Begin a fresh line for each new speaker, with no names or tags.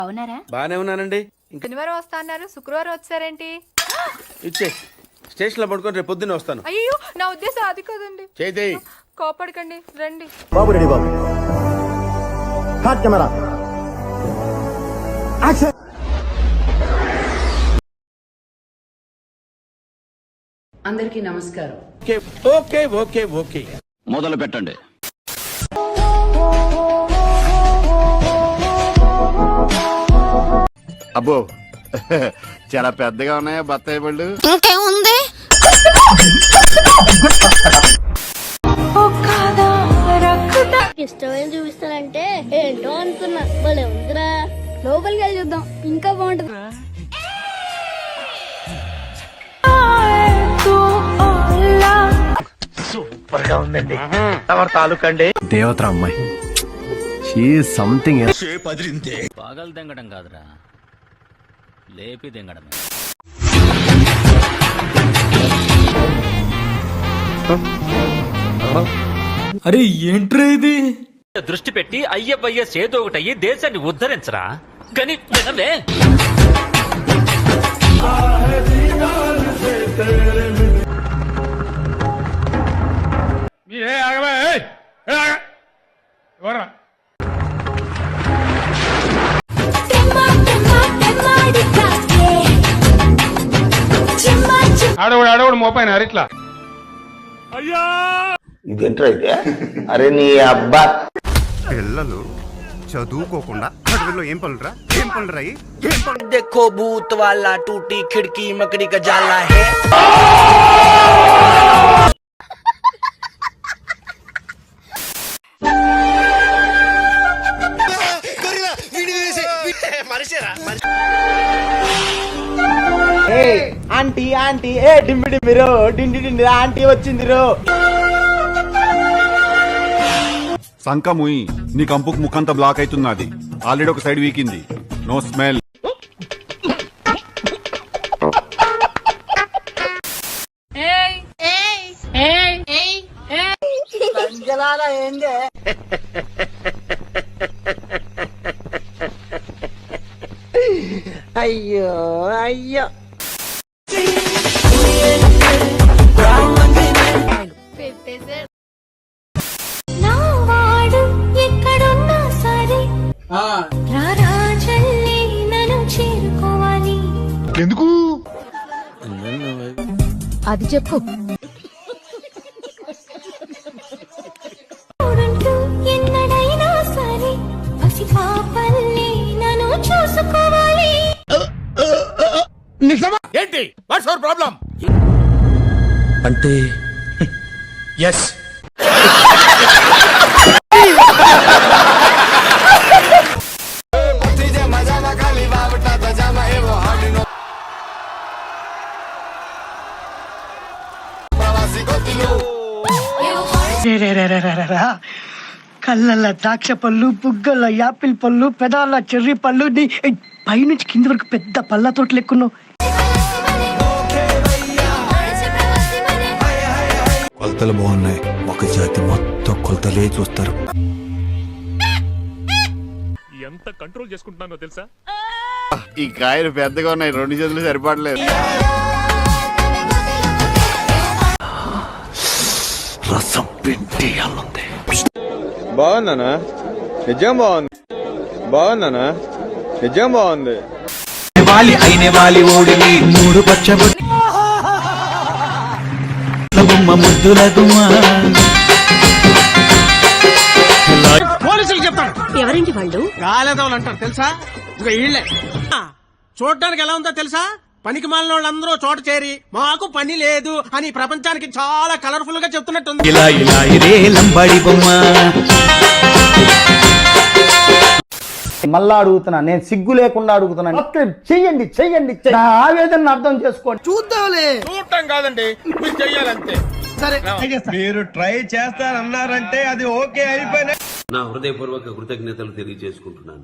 అవునారా?
బానే ఉన్నానండి.
శనివారం వస్తా అన్నారు, శుక్రవారం వచ్చారేంటి?
ఇచ్చే స్టేషన్ లో పడుకొని రేపు పొద్దున్నే వస్తాను.
అయ్యో నా ఉద్దేశం అది కదండి.
చేయి
కోపడకండి, రండి.
బాబు రెడీ బాబు. Hot camera action.
అందరికీ నమస్కారం.
ఓకే ఓకే ఓకే
మొదలు పెట్టండి.
అబ్బో చాలా పెద్దగా ఉన్నాయా బత్తాయి పళ్ళు?
ఇంకేముంది?
ఇష్టమైన చూపిస్తానంటే ఏంటో అనుకున్నా, భలే ఉందిరా. లోపలికి వెళ్ళి చూద్దాం, ఇంకా బాగుంటుంది.
సూపర్ గా ఉందండి. ఎవరి తాలూకా అండి? దేవత అమ్మాయి. సంథింగ్
పగలు దెంగడం కాదురా, లేపి దెంగడమే.
అరే ఏంట్రా ఇది?
దృష్టి పెట్టి అయ్యవయ్య సేదో ఒకటయ్యి దేశాన్ని ఉద్ధరించరా కానీ వినలే.
ఆడవుడు మోపైన అరిట్లా.
ఇదేంట్రా ఇదే? అరే నీ అబ్బా.
పిల్లలు చదువుకోకుండా అడవిలో ఏం పనులురా? ఏం పనులురా?
देखो भूत वाला टूटी खिड़की मकड़ी का जाला है.
ఆంటీ ఆంటీ ఏ డింబి డింబిరో డిండి డిండి ఆంటీ వచ్చిందిరో.
సంకముయి నీ కంపుకు ముఖంతా బ్లాక్ అవుతున్నది. ఆల్రెడీ ఒక సైడ్ వీకింది. No smell.
అయ్యో అయ్యో.
ఎందుకు?
అది చెప్పు.
ఎన్నడైనా సరే పసి పాపల్ని నన్ను చూసుకోవాలి.
ఏంటి వాట్స్ యువర్ ప్రాబ్లం?
అంటే ఎస్.
కళ్ళల్లో ద్రాక్ష పళ్ళు, బుగ్గల్లో యాపిల్ పళ్ళు, పెదాల చెర్రీ పళ్ళు, పైనుంచి కింది వరకు పెద్ద పళ్ళ తోటలు ఎక్కున్నావు.
కొలతలు బాగున్నాయి. ఒక జాతి మొత్తం కొలతలే చూస్తారు.
ఎంత కంట్రోల్ చేసుకుంటున్నానో తెలుసా?
ఈ కాయలు పెద్దగా ఉన్నాయి, 2 చేతులు సరిపడలేదు.
రసం పిండి అల్లుంది.
బాగుందనా? నిజం బాగుంది. బాగుందనా? నిజం బాగుంది.
వాలి అయిన వాలి ఓడిని 3 పచ్చబొట్టు బొమ్మ ముద్దుల గుమ్మ.
పోలీసులు చెప్తాను.
ఎవరింటి వాళ్ళు?
గాలేదవులు అంటారు తెలుసా? ఇళ్ళే చూడటానికి ఎలా ఉందో తెలుసా? పనికి మాలిన వాళ్ళందరూ చోట చేరి మాకు పని లేదు అని ప్రపంచానికి చాలా కలర్ఫుల్ గా చెప్తున్నట్టుంది.
ఇలా ఇలా ఇదే లంబాడి బొమ్మ.
మళ్ళా అడుగుతున్నా, నేను సిగ్గు లేకుండా అడుగుతున్నాను. చెయ్యండి చెయ్యండి, నా ఆవేదన అర్థం చేసుకోండి.
చూద్దాంలే.
చూడటం కాదండి, మీరు చెయ్యాలంతే.
సరే
మీరు ట్రై చేస్తారన్నారంటే అది ఓకే అయిపోయినా.
నా హృదయపూర్వక కృతజ్ఞతలు తెలియజేసుకుంటున్నాను.